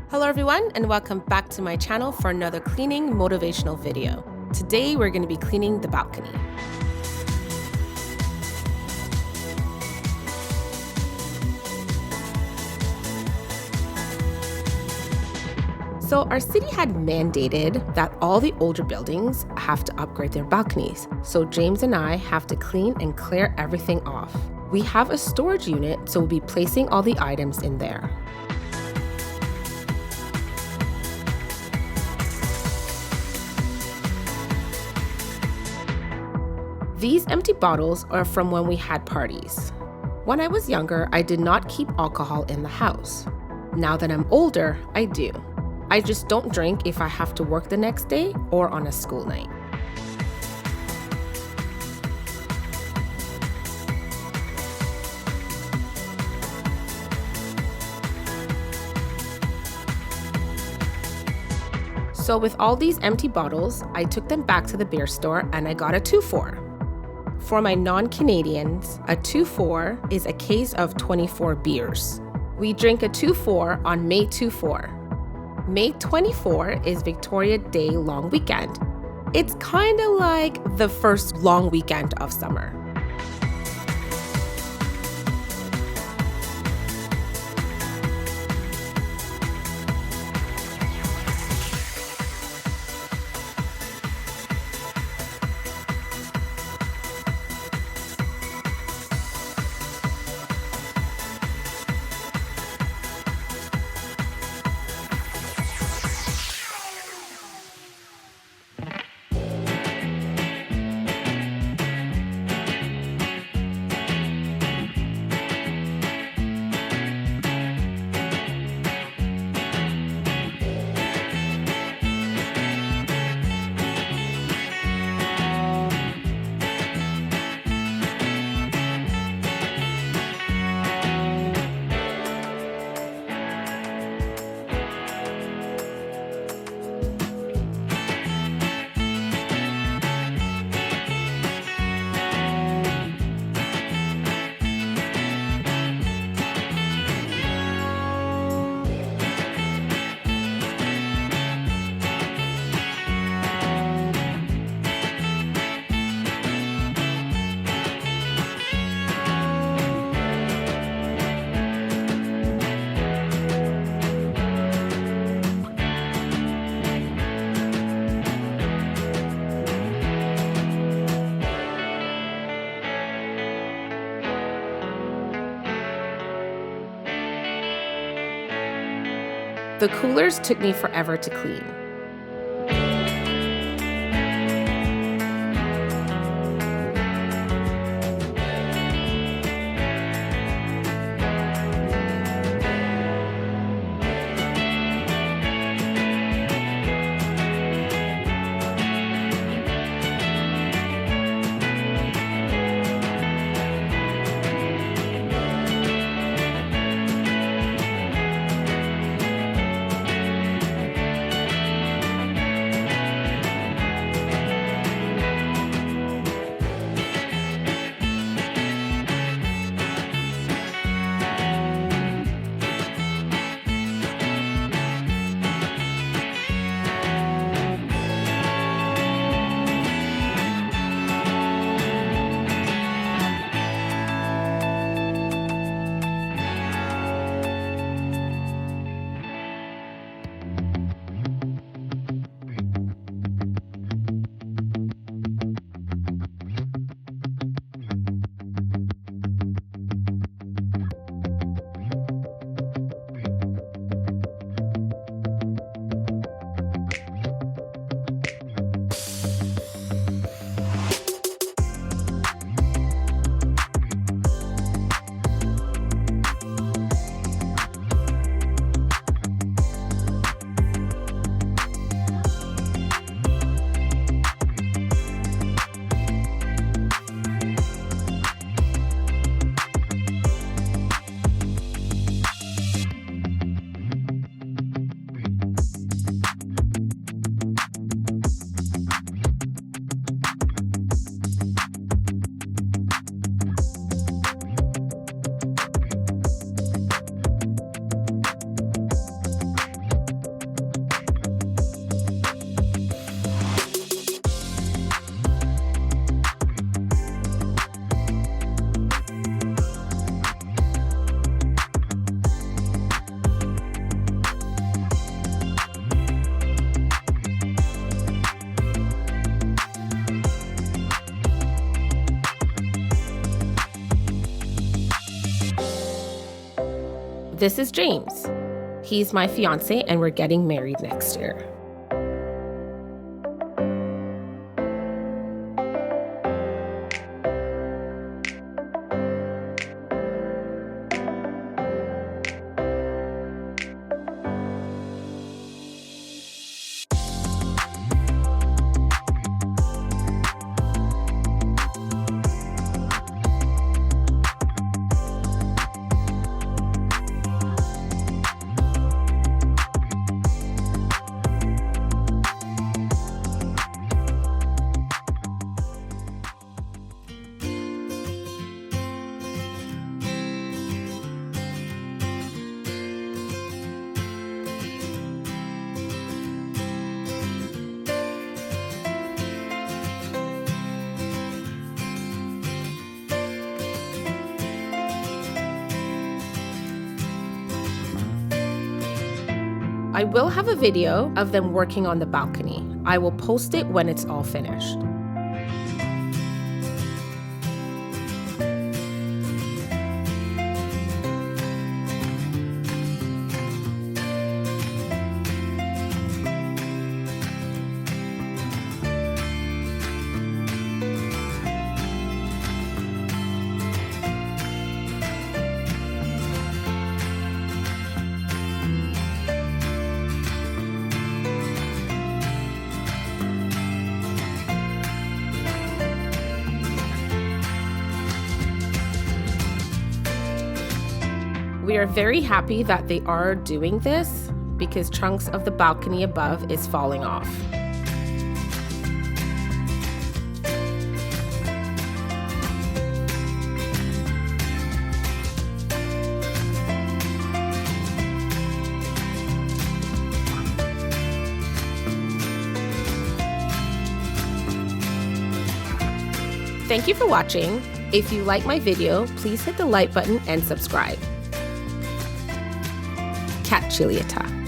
Hello everyone, and welcome back to my channel for another cleaning motivational video. Today we're going to be cleaning the balcony. So our city had mandated that all the older buildings have to upgrade their balconies. So James and I have to clean and clear everything off. We have a storage unit, so we'll be placing all the items in there. These empty bottles are from when we had parties. When I was younger, I did not keep alcohol in the house. Now that I'm older, I do. I just don't drink if I have to work the next day or on a school night. So with all these empty bottles, I took them back to the beer store and I got a 2-4. For my non-Canadians, a 2-4 is a case of 24 beers. We drink a 2-4 on May 24. May 24 is Victoria Day long weekend. It's kind of like the first long weekend of summer. The coolers took me forever to clean. This is James. He's my fiance and we're getting married next year. I will have a video of them working on the balcony. I will post it when it's all finished. We are very happy that they are doing this because chunks of the balcony above is falling off. Thank you for watching. If you like my video, please hit the like button and subscribe. Cat Chiliata.